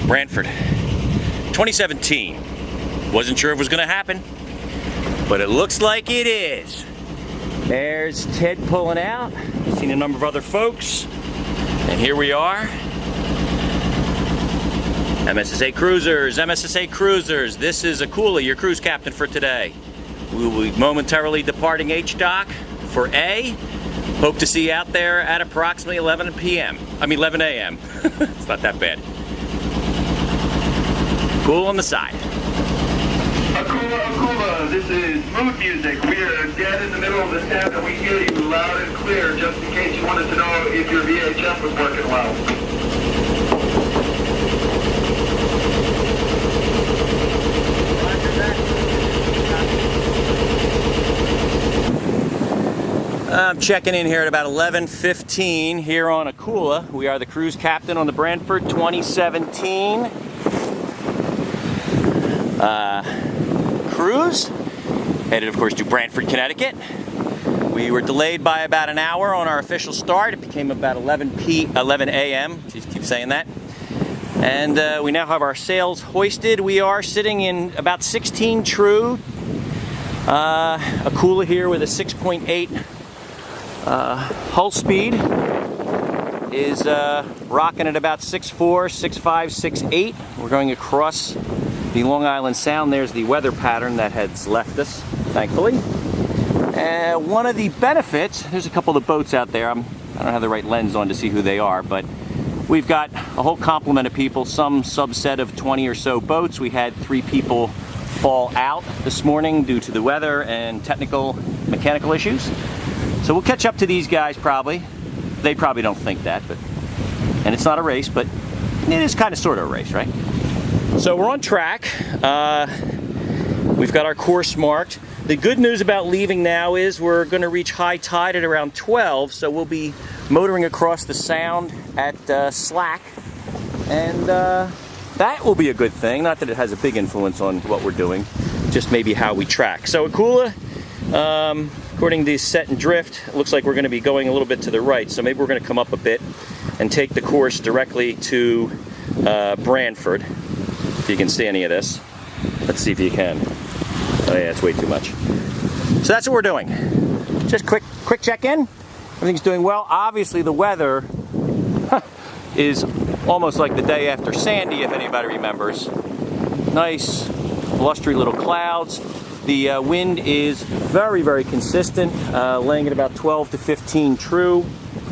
Branford, 2017. Wasn't sure if it was going to happen, but it looks like it is. There's Ted pulling out. Seen a number of other folks, and here we are. MSSA Cruisers, MSSA Cruisers. This is Akula, your cruise captain for today. We will be momentarily departing H-Dock for A. Hope to see you out there at approximately 11 a.m. It's not that bad. Cool on the side. Akula, this is mood music. We are dead in the middle of the sound and we hear you loud and clear, just in case you wanted to know if your VHF was working well. I'm checking in here at about 11:15 here on Akula. We are the cruise captain on the Branford 2017 cruise. Headed, of course, to Branford, Connecticut. We were delayed by about an hour on our official start. It became about 11 a.m. Just keep saying that. And we now have our sails hoisted. We are sitting in about 16 true. Akula here with a 6.8 hull speed is rocking at about 6.4, 6.5, 6.8. We're going across the Long Island Sound. There's the weather pattern that has left us, thankfully. One of the benefits, there's a couple of boats out there. I don't have the right lens on to see who they are, but we've got a whole complement of people, some subset of 20 or so boats. We had 3 people fall out this morning due to the weather and mechanical issues. So we'll catch up to these guys probably. They probably don't think that, and it's not a race, but it is kind of sort of a race, right? So we're on track. We've got our course marked. The good news about leaving now is we're going to reach high tide at around 12, so we'll be motoring across the Sound at slack, and that will be a good thing. Not that it has a big influence on what we're doing, just maybe how we track. So Akula, according to set and drift, it looks like we're going to be going a little bit to the right, so maybe we're going to come up a bit and take the course directly to Branford. If you can see any of this. Let's see if you can. Oh yeah, it's way too much. So that's what we're doing. Just quick check-in. Everything's doing well. Obviously the weather is almost like the day after Sandy, if anybody remembers. Nice, blustery little clouds. The wind is very, very consistent, laying at about 12 to 15 true.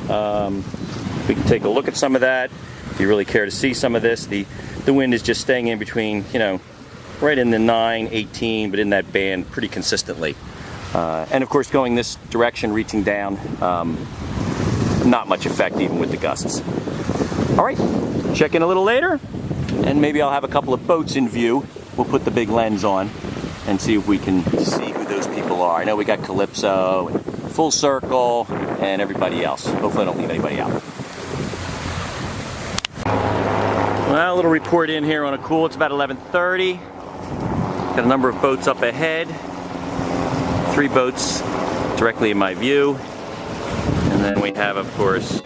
We can take a look at some of that. If you really care to see some of this, the wind is just staying in between, right in the 9, 18, but in that band pretty consistently. And of course, going this direction, reaching down, not much effect even with the gusts. All right, check in a little later, and maybe I'll have a couple of boats in view. We'll put the big lens on and see if we can see who those people are. I know we got Calypso, and Full Circle, and everybody else. Hopefully I don't leave anybody out. Well, a little report in here on Akula. It's about 11:30. Got a number of boats up ahead. 3 boats directly in my view. And then we have, of course,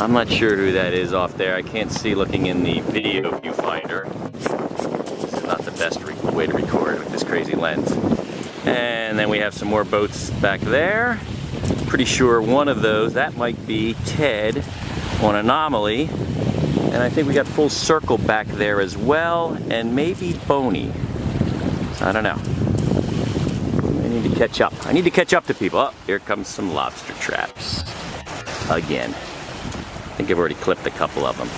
I'm not sure who that is off there. I can't see looking in the video viewfinder. This is not the best way to record with this crazy lens. And then we have some more boats back there. Pretty sure one of those, that might be Ted on Anomaly. And I think we got Full Circle back there as well, and maybe Boney. I don't know. I need to catch up. I need to catch up to people. Oh, here comes some lobster traps. Again. I think I've already clipped a couple of them.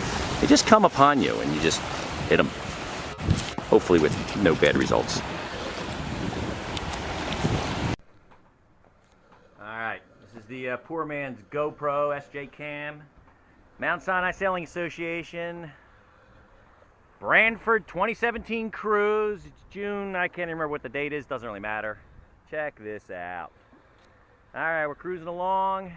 They just come upon you and you just hit them. Hopefully with no bad results. Alright, this is the poor man's GoPro SJ Cam. Mount Sinai Sailing Association, Branford 2017 cruise. It's June, I can't remember what the date is, doesn't really matter. Check this out. Alright, we're cruising along.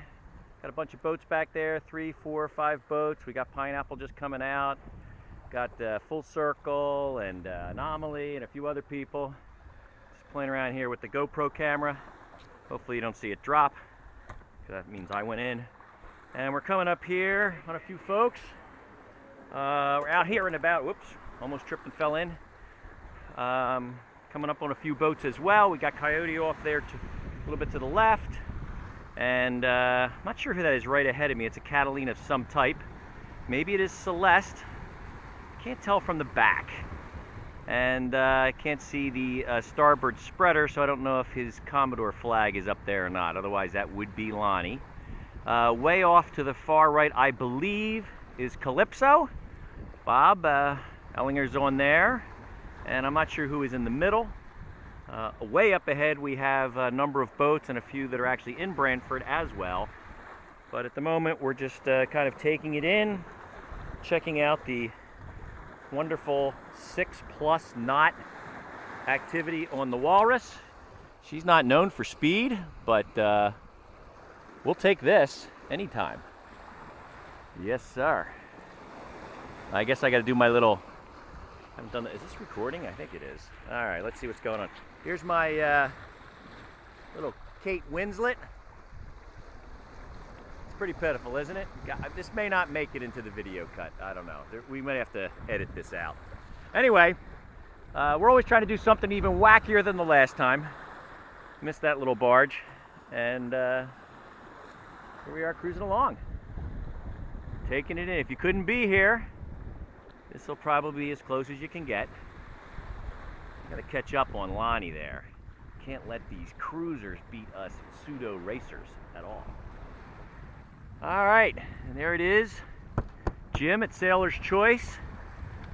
Got a bunch of boats back there, 3, 4, 5 boats. We got Pineapple just coming out. Got Full Circle and Anomaly and a few other people. Just playing around here with the GoPro camera. Hopefully you don't see it drop, because that means I went in. And we're coming up here on a few folks. We're out here and about, whoops, almost tripped and fell in. Coming up on a few boats as well. We got Coyote off there a little bit to the left. And I'm not sure who that is right ahead of me. It's a Catalina of some type. Maybe it is Celeste. Can't tell from the back. And I can't see the starboard spreader, so I don't know if his Commodore flag is up there or not. Otherwise, that would be Lonnie. Way off to the far right, I believe, is Calypso. Bob Ellinger's on there. And I'm not sure who is in the middle. Way up ahead, we have a number of boats and a few that are actually in Branford as well. But at the moment, we're just kind of taking it in, checking out the wonderful 6+ knot activity on the Walrus. She's not known for speed, but we'll take this anytime. Yes, sir. I guess I got to do my little. I haven't done that. Is this recording? I think it is. All right, let's see what's going on. Here's my little Kate Winslet. Pretty pitiful, isn't it? This may not make it into the video cut. I don't know. We may have to edit this out. Anyway, we're always trying to do something even wackier than the last time. Missed that little barge. And here we are cruising along. Taking it in. If you couldn't be here, this will probably be as close as you can get. Gotta catch up on Lonnie there. Can't let these cruisers beat us pseudo racers at all. All right, and there it is. Jim at Sailor's Choice.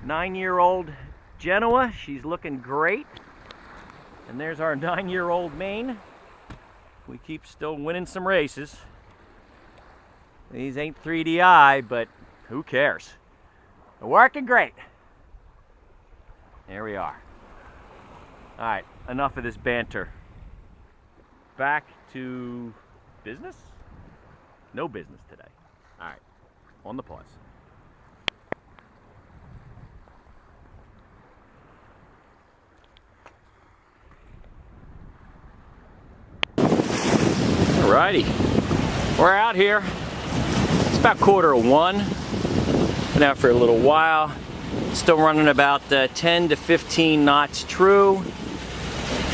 9-year-old Genoa. She's looking great. And there's our 9-year-old Maine. We keep still winning some races. These ain't 3DI, but who cares? They're working great. There we are. All right, enough of this banter. Back to business? No business today. All right, on the pause. All righty, we're out here. It's about 1:45. Been out for a little while. Still running about 10 to 15 knots true.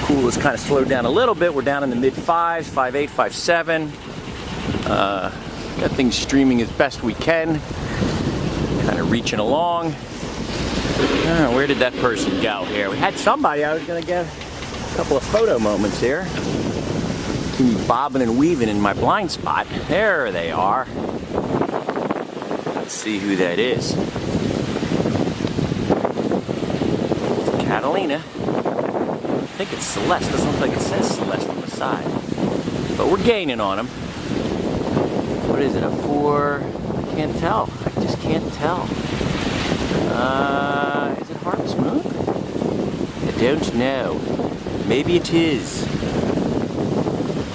Akula's kind of slowed down a little bit. We're down in the mid-5s, 5.8, 5.7. Got things streaming as best we can. Kind of reaching along. Where did that person go here? We had somebody. I was going to get a couple of photo moments here. Keep bobbing and weaving in my blind spot. There they are. Let's see who that is. It's Catalina. I think it's Celeste. Doesn't look like it says Celeste on the side. But we're gaining on them. What is it, a 4? I can't tell. I just can't tell. Is it Harvest Moon? I don't know. Maybe it is.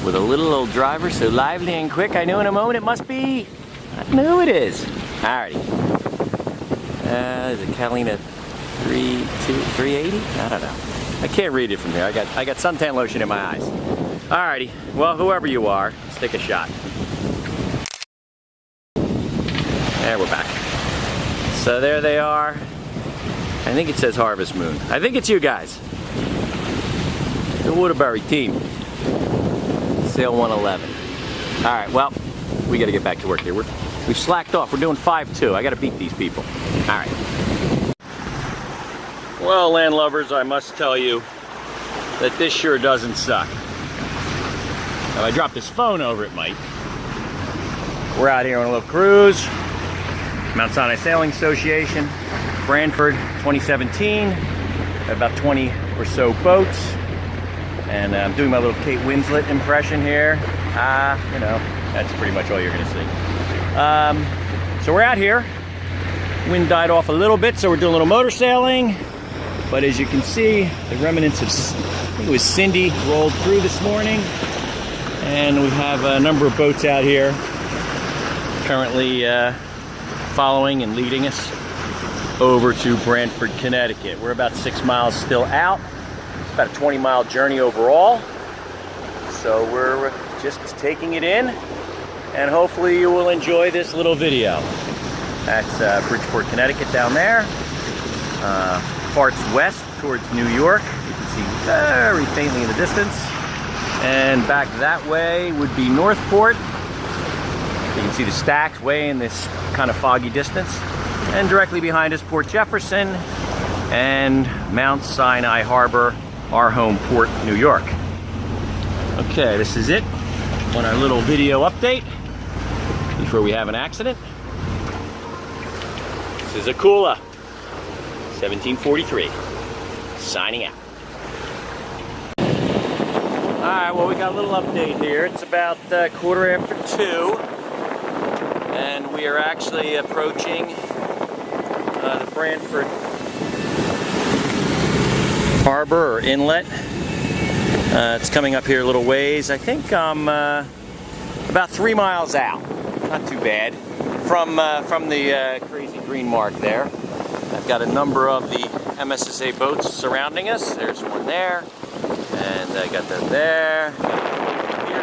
With a little old driver so lively and quick, I know in a moment it must be. I know who it is. Alrighty. Is it Catalina 380? I don't know. I can't read it from here. I got suntan lotion in my eyes. Alrighty. Well, whoever you are, let's take a shot. There, we're back. So there they are. I think it says Harvest Moon. I think it's you guys. The Waterbury team. Sail 111. All right, well, we got to get back to work here. We've slacked off. We're doing 5.2. I got to beat these people. All right. Well, land lovers, I must tell you that this sure doesn't suck. If I drop this phone over, it might. We're out here on a little cruise. Mount Sinai Sailing Association, Branford, 2017. About 20 or so boats. And I'm doing my little Kate Winslet impression here. You know, that's pretty much all you're gonna see. So we're out here. Wind died off a little bit, so we're doing a little motor sailing. But as you can see, the remnants of, I think it was Cindy, rolled through this morning. And we have a number of boats out here currently following and leading us over to Branford, Connecticut. We're about 6 miles still out. It's about a 20-mile journey overall. So we're just taking it in, and hopefully you will enjoy this little video. That's Bridgeport, Connecticut down there. Parts west towards New York. You can see very faintly in the distance. And back that way would be Northport. You can see the stacks way in this kind of foggy distance. And directly behind us, Port Jefferson and Mount Sinai Harbor, our home port, New York. Okay, this is it on our little video update before we have an accident. This is Akula, 1743, signing out. Alright, well, we got a little update here. It's about 2:15, and we are actually approaching the Branford Harbor or inlet. It's coming up here a little ways. I think I'm about 3 miles out. Not too bad from the crazy green mark there. I've got a number of the MSSA boats surrounding us. There's one there, and I got that there. Here,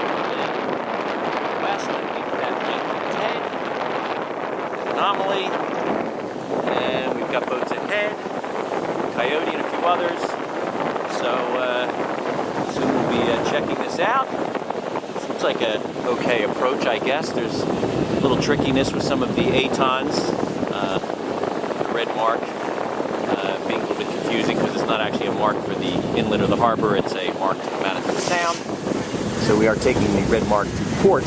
west, I think that Anomaly, and we've got boats ahead, Coyote and a few others. So soon we'll be checking this out. Seems like a okay approach, I guess. There's a little trickiness with some of the Atons. The red mark being a little bit confusing because it's not actually a mark for the inlet or the harbor. It's a mark to come out into the sound. So we are taking the red mark to port.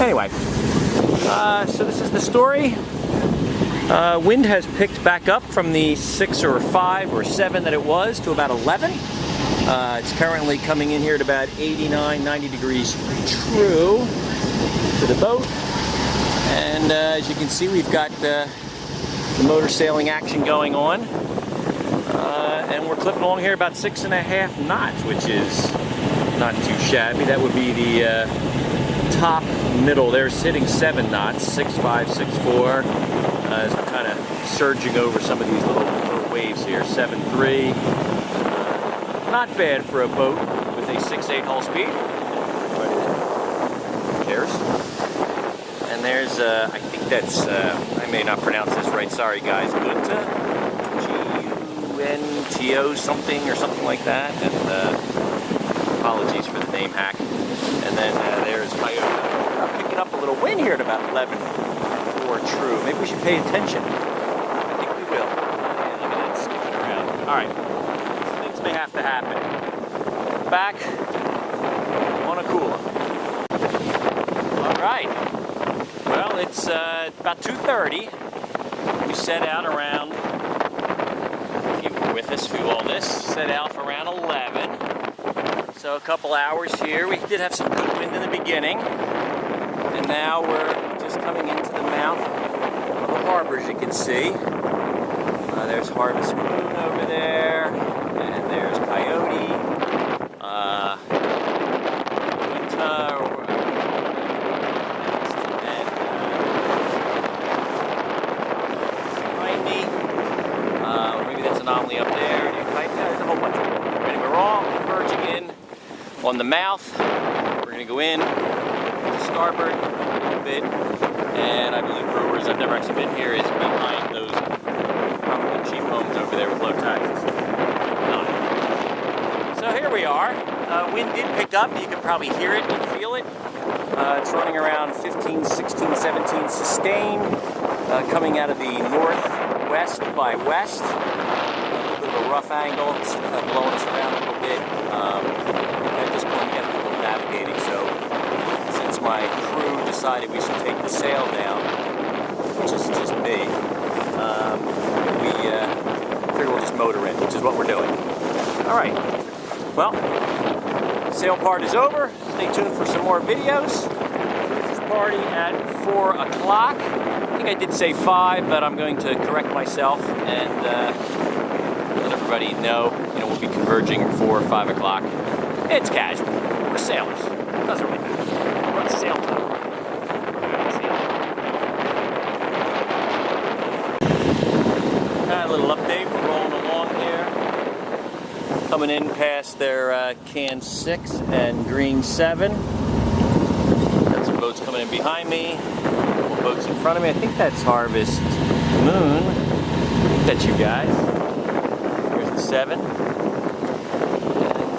Anyway, so this is the story. Wind has picked back up from the 6 or 5 or 7 that it was to about 11. It's currently coming in here at about 89, 90 degrees true to the boat. And as you can see, we've got the motor sailing action going on. And we're clipping along here about 6.5 knots, which is not too shabby. That would be the top middle. They're hitting 7 knots, 6.5, 6.4. As I'm kind of surging over some of these little waves here. 7.3. Not bad for a boat with a 6.8 hull speed. Who cares? And there's, I think that's, I may not pronounce this right, sorry guys, Gunta, G-U-N-T-O something or something like that, and apologies for the name hack. And then there's Coyote. I'm picking up a little wind here at about 11 or true. Maybe we should pay attention. I think we will. Yeah, look at that skipping around. Alright, things may have to happen. Back on Akula. Alright. Well, it's about 2:30. We set out around, if you were with us through all this, set out for around 11. So a couple hours here. We did have some good wind in the beginning. And now we're just coming into the mouth of the harbor, as you can see. There's Harvest Moon over there. And there's Coyote. Anomaly up there. There's a whole bunch of them. Anyway, we're all converging in on the mouth. We're going to go in to starboard a little bit, and I believe Brewers, I've never actually been here, is behind those probably cheap homes over there with low taxes. So here we are. Wind did pick up. You can probably hear it and feel it. It's running around 15, 16, 17 sustained, coming out of the northwest by west. A rough angle, it's blowing us around a little bit. At this point, we have a little navigating, so since my crew decided we should take the sail down, which is just me, we figure we'll just motor in, which is what we're doing. Alright, well, sail part is over. Stay tuned for some more videos. This is party at 4 o'clock. I think I did say 5, but I'm going to correct myself and let everybody know, we'll be converging 4 or 5 o'clock. It's casual. We're sailors. It doesn't really matter. We're on sail time. A little update. We're rolling along here. Coming in past their can 6 and green 7. Got some boats coming in behind me. couple boats in front of me. I think that's Harvest Moon. I think that's you guys. Here's the 7.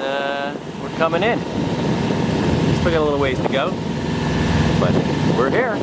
And we're coming in. Still got a little ways to go, but we're here.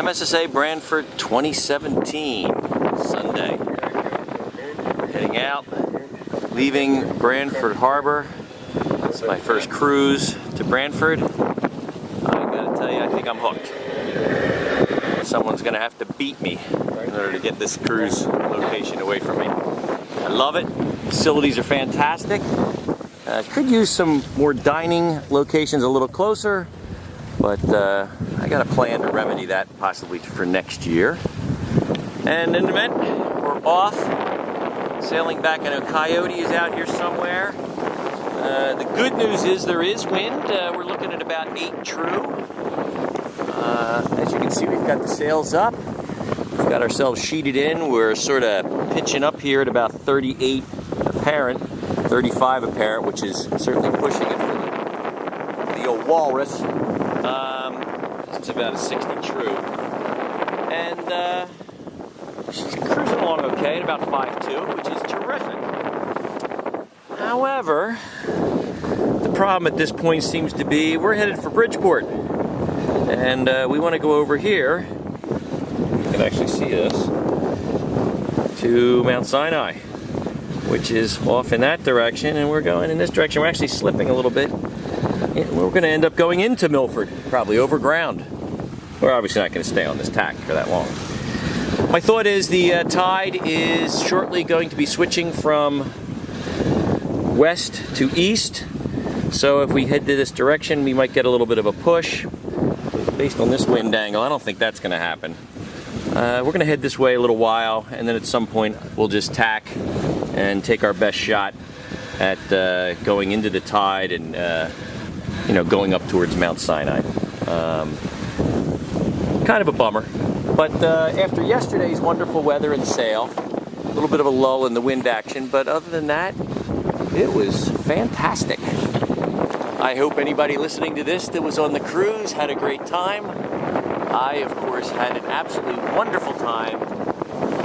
MSSA Branford 2017, Sunday. Heading out, leaving Branford Harbor. It's my first cruise to Branford. I gotta tell you, I think I'm hooked. Someone's gonna have to beat me in order to get this cruise location away from me. I love it. Facilities are fantastic. Could use some more dining locations a little closer, but I got a plan to remedy that possibly for next year. And in a minute, we're off. Sailing back. I know Coyote is out here somewhere. The good news is there is wind. We're looking at about 8 true. As you can see, we've got the sails up. We've got ourselves sheeted in. We're sort of pitching up here at about 38 apparent, 35 apparent, which is certainly pushing it for the old walrus. It's about a 60 true. And she's cruising along okay at about 5.2, which is terrific. However, the problem at this point seems to be we're headed for Bridgeport. And we want to go over here, you can actually see this, to Mount Sinai, which is off in that direction, and we're going in this direction. We're actually slipping a little bit. We're going to end up going into Milford, probably over ground. We're obviously not going to stay on this tack for that long. My thought is the tide is shortly going to be switching from west to east. So if we head to this direction, we might get a little bit of a push. Based on this wind angle, I don't think that's going to happen. We're going to head this way a little while, and then at some point we'll just tack and take our best shot at going into the tide and going up towards Mount Sinai. Kind of a bummer, but after yesterday's wonderful weather and sail, a little bit of a lull in the wind action, but other than that, it was fantastic. I hope anybody listening to this that was on the cruise had a great time. I, of course, had an absolutely wonderful time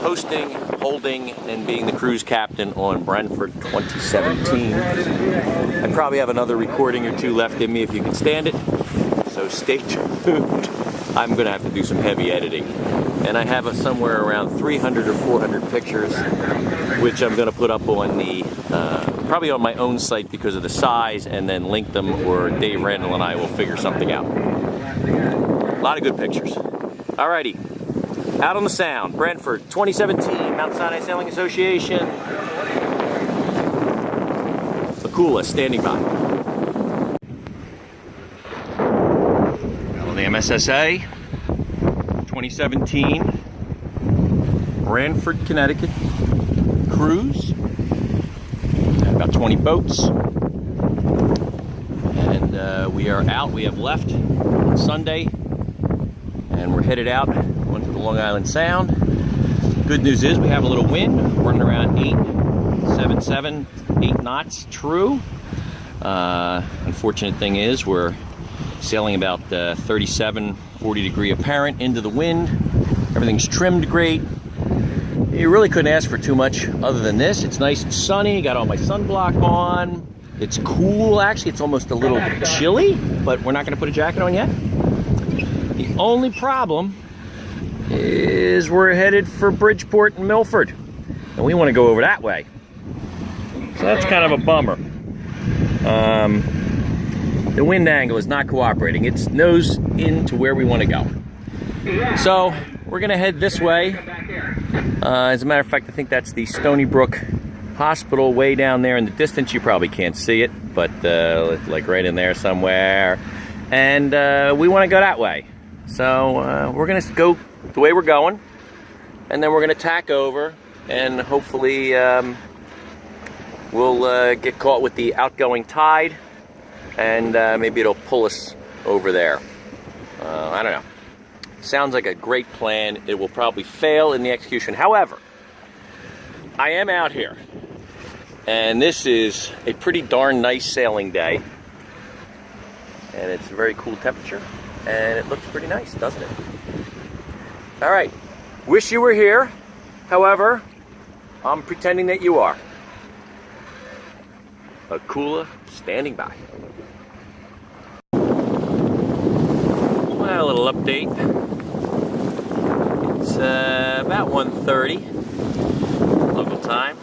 hosting, holding, and being the cruise captain on Branford 2017. I probably have another recording or two left in me if you can stand it, so stay tuned. I'm going to have to do some heavy editing. And I have somewhere around 300 or 400 pictures, which I'm going to put up on the, probably on my own site because of the size, and then link them, or Dave Randall and I will figure something out. A lot of good pictures. Alrighty, out on the Sound, Branford 2017, Mount Sinai Sailing Association. Akula standing by. Out on the MSSA 2017 Branford, Connecticut cruise. About 20 boats, and we are out. We have left on Sunday, and we're headed out onto the Long Island Sound. Good news is we have a little wind, running around 8 knots true. Unfortunate thing is we're sailing about 37, 40 degree apparent into the wind. Everything's trimmed great. You really couldn't ask for too much other than this. It's nice and sunny, got all my sunblock on. It's cool, actually. It's almost a little chilly, but we're not gonna put a jacket on yet. The only problem is we're headed for Bridgeport and Milford, and we wanna go over that way. So that's kind of a bummer. The wind angle is not cooperating. It's nose into where we wanna go. So we're gonna head this way. As a matter of fact, I think that's the Stony Brook Hospital way down there in the distance. You probably can't see it, but like right in there somewhere. And we want to go that way. So we're going to go the way we're going, and then we're going to tack over, and hopefully we'll get caught with the outgoing tide, and maybe it'll pull us over there. I don't know. Sounds like a great plan. It will probably fail in the execution. However, I am out here, and this is a pretty darn nice sailing day, and it's a very cool temperature, and it looks pretty nice, doesn't it? All right, wish you were here. However, I'm pretending that you are. Akula standing by. Well, a little update. It's about 1:30 local time.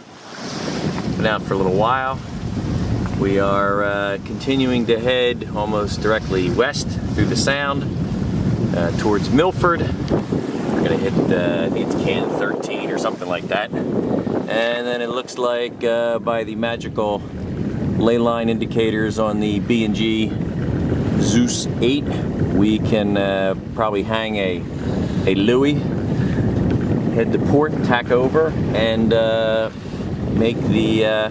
Been out for a little while. We are continuing to head almost directly west through the Sound towards Milford. We're gonna hit, I think it's Can 13 or something like that. And then it looks like by the magical ley line indicators on the B&G Zeus 8, we can probably hang a Louis, head to port, tack over, and make the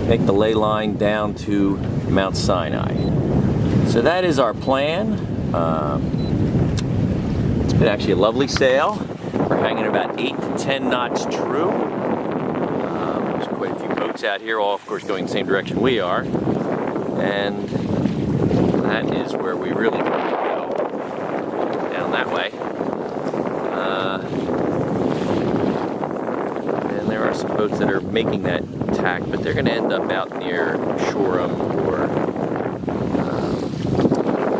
ley line down to Mount Sinai. So that is our plan. It's been actually a lovely sail. We're hanging about 8 to 10 knots true. There's quite a few boats out here, all of course going the same direction we are. And that is where we really want to go, down that way. And there are some boats that are making that tack, but they're going to end up out near Shoreham or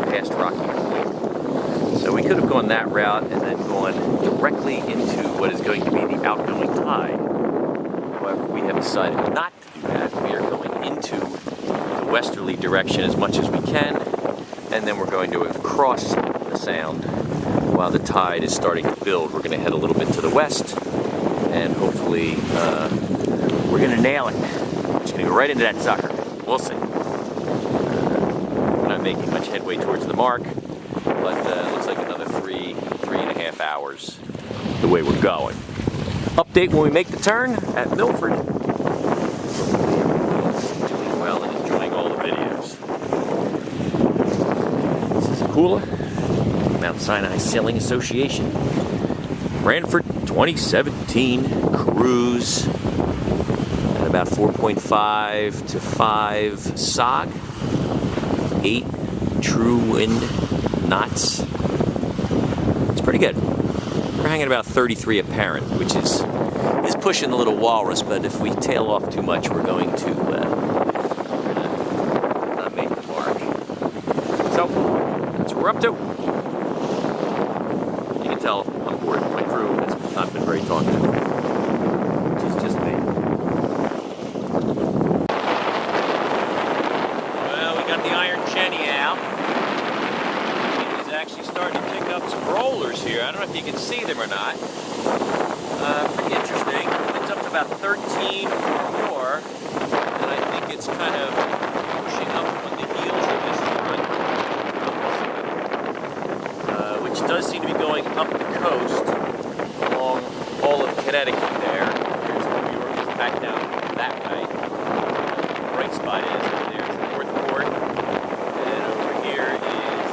past Rocky Point. So we could have gone that route and then gone directly into what is going to be the outgoing tide. However, we have decided not to do that. We are going into the westerly direction as much as we can, and then we're going to cross the Sound while the tide is starting to build. We're going to head a little bit to the west, and hopefully we're going to nail it. We're just going to go right into that sucker. We'll see. We're not making much headway towards the mark, but it looks like another 3.5 hours the way we're going. Update when we make the turn at Milford. Doing well and enjoying all the videos. This is Akula, Mount Sinai Sailing Association, Branford 2017 cruise at about 4.5 to 5 SOG, 8 true wind knots. It's pretty good. We're hanging about 33 apparent, which is pushing the little walrus, but if we tail off too much, we're going to not make the mark. So, that's what we're up to. You can tell I'm bored. My crew has not been very talkative, which is just me. Well, we got the Iron Jenny out. He's actually starting to pick up some rollers here. I don't know if you can see them or not. Pretty interesting. It's up to about 13 or more, and I think it's kind of pushing up on the heels of this one, which does seem to be going up the coast along all of Connecticut there. Here's New York, is back down that way. The bright spot is there's Northport, and over here is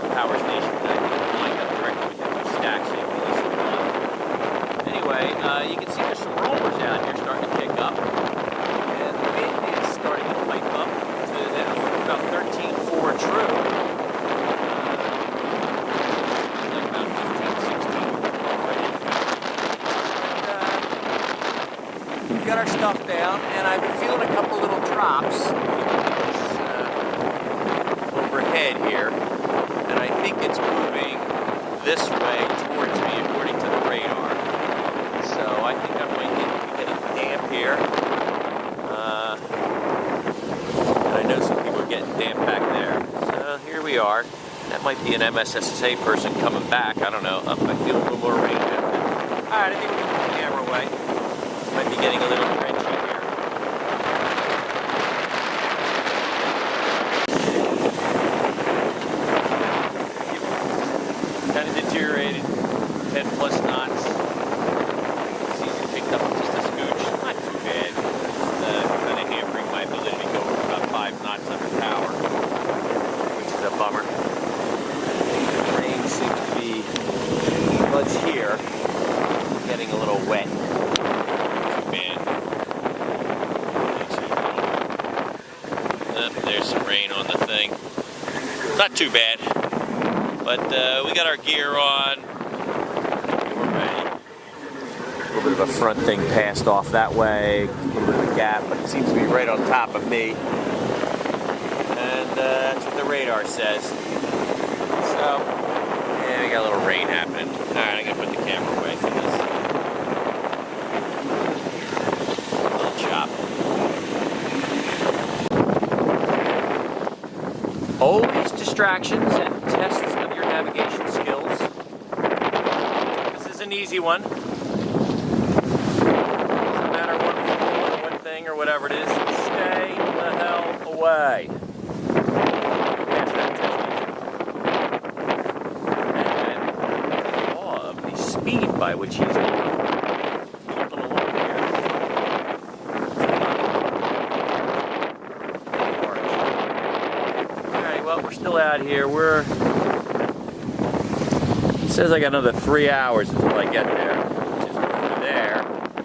the power station that lined up directly with the two stacks. So you can easily anyway, you can see there's some rollers out here starting to pick up, and the wind is starting to pipe up to about 13.4 true, like about 15, 16 already. And, we got our stuff down, and I've been feeling a couple little drops overhead here, and I think it's moving this way towards me according to the radar. So I think I might be getting damp here. And I know some people are getting damp back there. So here we are. That might be an MSSA person coming back. I don't know. I feel a little more rain down there. Alright, I think we're going to put the camera away. Might be getting a little drenchy here. Kind of deteriorated. 10 plus knots. Picked up just a scooch, not too bad. Kind of hampering my ability to go over about 5 knots under power, which is a bummer. The rain seems to be, let's here, getting a little wet. Too bad. There's some rain on the thing. Not too bad, but we got our gear on. A little bit of a front thing passed off that way, a little bit of a gap, but it seems to be right on top of me. And that's what the radar says. So, yeah, got a little rain happening. Alright, I'm gonna put the camera away for this. A little chop. Always distractions and tests of your navigation skills. This is an easy one. Doesn't matter one thing or whatever it is. Stay the hell away. Pass that test easy. And awe of the speed by which he's jumping along here. Alright, well, we're still out here. It says I got another 3 hours until I get there, which is over there. You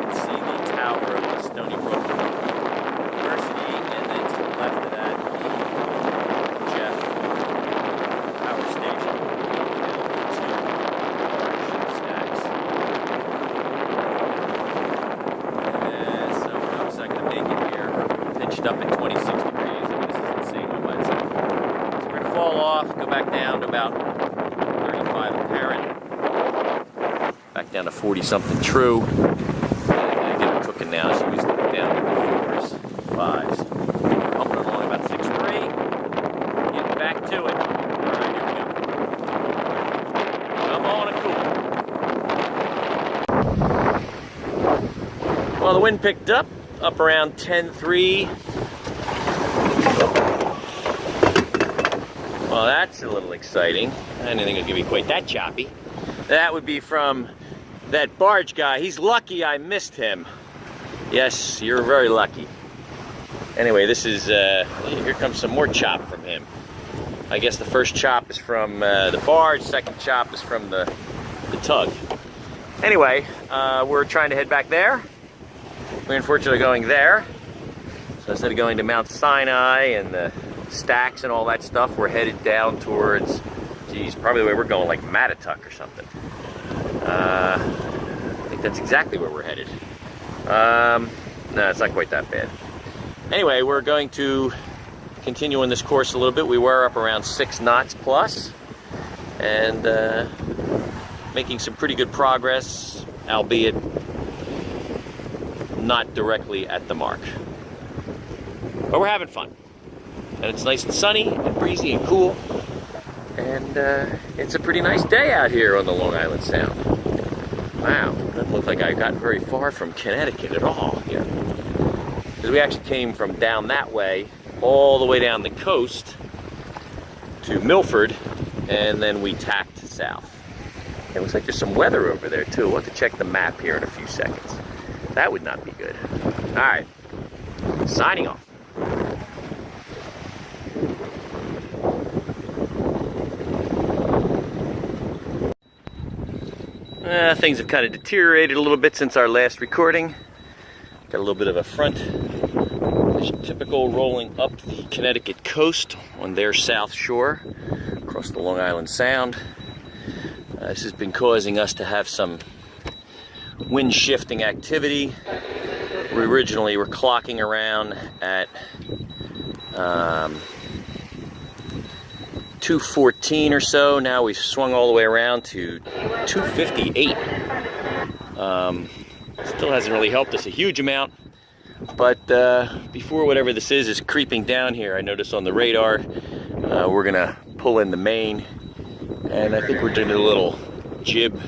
can see the tower of the Stony Brook University, and then to the left of that, the Jeff Power Station. Two stacks. So I'm not going to make it here. Pinched up at 26 degrees, and this is insane all by itself. So we're going to fall off, go back down to about 35 apparent, back down to 40 something true, and I get her cooking now. She was down to the 4s, 5s, pumping along about 6.3, getting back to it. Alright, here we go. Come on, Akula. Well, the wind picked up around 10.3. Well, that's a little exciting. I didn't think it was going to be quite that choppy. That would be from that barge guy. He's lucky I missed him. Yes, you're very lucky. Anyway, this is, here comes some more chop from him. I guess the first chop is from the barge, second chop is from the tug. Anyway, we're trying to head back there. We're unfortunately going there. So instead of going to Mount Sinai and the stacks and all that stuff, we're headed down towards, geez, probably the way we're going, like Mattituck or something. I think that's exactly where we're headed. No, it's not quite that bad. Anyway, we're going to continue on this course a little bit. We were up around 6 knots plus, and making some pretty good progress, albeit not directly at the mark. But we're having fun. And it's nice and sunny and breezy and cool. And it's a pretty nice day out here on the Long Island Sound. Wow, doesn't look like I got very far from Connecticut at all here. Because we actually came from down that way, all the way down the coast to Milford, and then we tacked south. It looks like there's some weather over there too. We'll have to check the map here in a few seconds. That would not be good. All right, signing off. Things have kind of deteriorated a little bit since our last recording. Got a little bit of a front. There's typical rolling up the Connecticut coast on their south shore across the Long Island Sound. This has been causing us to have some wind shifting activity. We originally were clocking around at 214 or so. Now we've swung all the way around to 258. Still hasn't really helped us a huge amount, but before whatever this is creeping down here, I noticed on the radar, we're gonna pull in the main, and I think we're doing a little jib,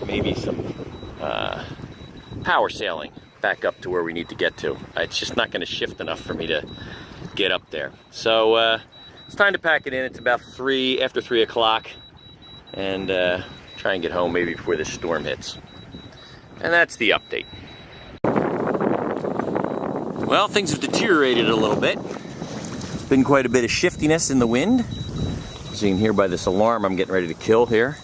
maybe some power sailing back up to where we need to get to. It's just not gonna shift enough for me to get up there. So it's time to pack it in. It's about after 3 o'clock, and try and get home maybe before this storm hits. And that's the update. Well, things have deteriorated a little bit. Been quite a bit of shiftiness in the wind. As you can hear by this alarm I'm getting ready to kill here.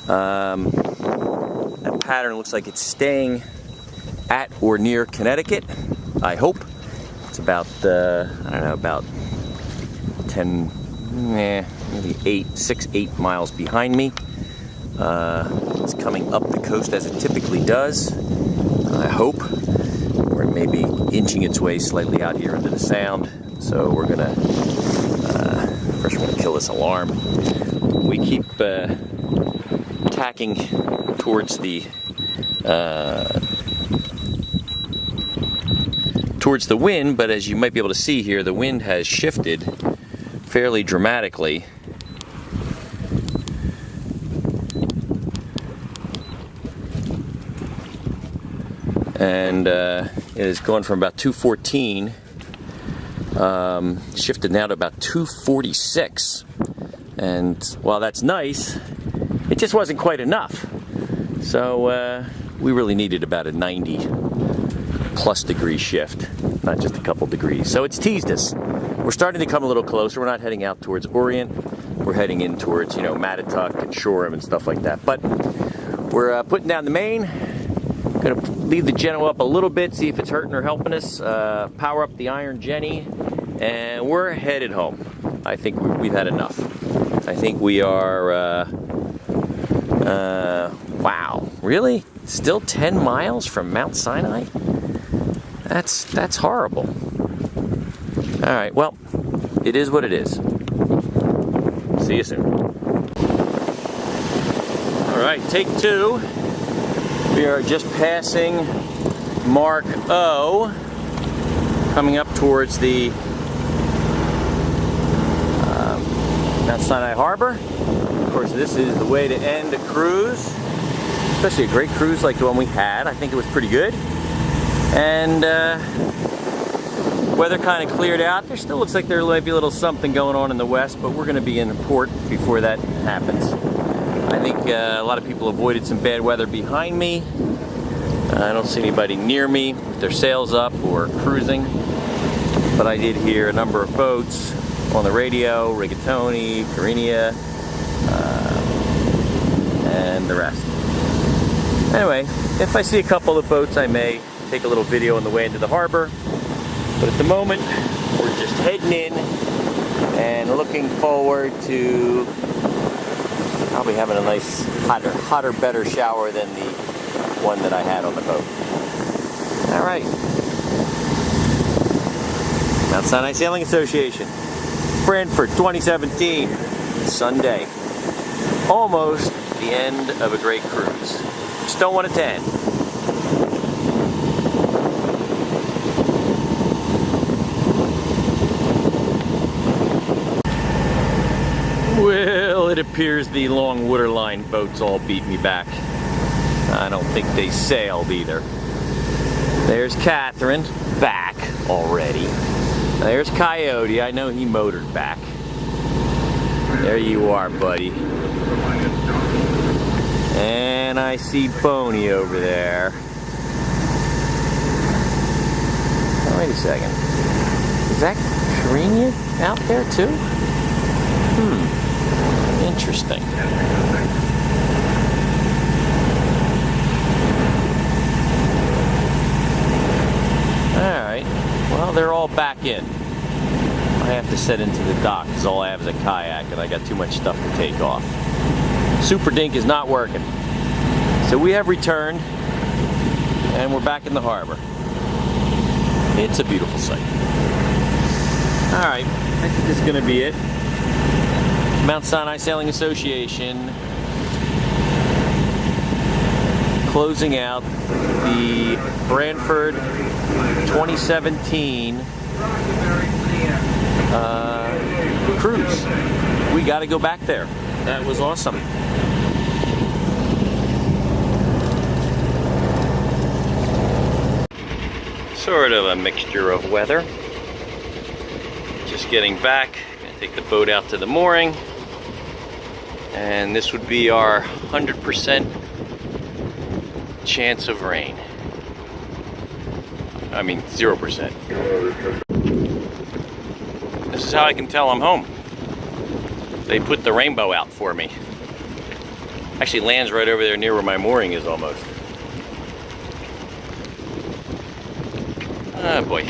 That pattern looks like it's staying at or near Connecticut, I hope. It's about, I don't know, about 10, maybe 6, 8 miles behind me. It's coming up the coast as it typically does, I hope, or it may be inching its way slightly out here into the Sound. So we're gonna First, we're going to kill this alarm. We keep tacking towards the wind, but as you might be able to see here, the wind has shifted fairly dramatically. And it has gone from about 214, shifted now to about 246. And while that's nice, it just wasn't quite enough. So we really needed about a 90+ degree shift, not just a couple degrees. So it's teased us. We're starting to come a little closer. We're not heading out towards Orient. We're heading in towards, Mattituck and Shoreham and stuff like that. But we're putting down the main. Going to leave the Geno up a little bit, see if it's hurting or helping us. Power up the Iron Jenny, and we're headed home. I think we've had enough. I think we are, wow, really? Still 10 miles from Mount Sinai? That's horrible. All right, well, it is what it is. See you soon. All right, take 2. We are just passing Mark O, coming up towards the Mount Sinai Harbor. Of course, this is the way to end a cruise, especially a great cruise like the one we had. I think it was pretty good. And weather kind of cleared out. There still looks like there might be a little something going on in the west, but we're going to be in port before that happens. I think a lot of people avoided some bad weather behind me. I don't see anybody near me with their sails up or cruising, but I did hear a number of boats on the radio, Rigatoni, Carinia, and the rest. Anyway, if I see a couple of boats, I may take a little video on the way into the harbor, but at the moment, we're just heading in and looking forward to probably having a nice, hotter, better shower than the one that I had on the boat. All right. Mount Sinai Sailing Association, Branford 2017, Sunday. Almost the end of a great cruise. Just don't want it to end. Well, it appears the long waterline boats all beat me back. I don't think they sailed either. There's Catherine, back already. There's Coyote, I know he motored back. There you are, buddy. And I see Boney over there. Oh, wait a second. Is that Carinia out there too? Interesting. Alright, well, they're all back in. I have to set into the dock because all I have is a kayak and I got too much stuff to take off. Super Dink is not working. So we have returned and we're back in the harbor. It's a beautiful sight. Alright, I think this is going to be it. Mount Sinai Sailing Association closing out the Branford 2017 cruise. We got to go back there. That was awesome. Sort of a mixture of weather. Just getting back. Gonna take the boat out to the mooring. And this would be our 100% chance of rain. I mean, 0%. This is how I can tell I'm home. They put the rainbow out for me. Actually lands right over there near where my mooring is almost. Oh boy.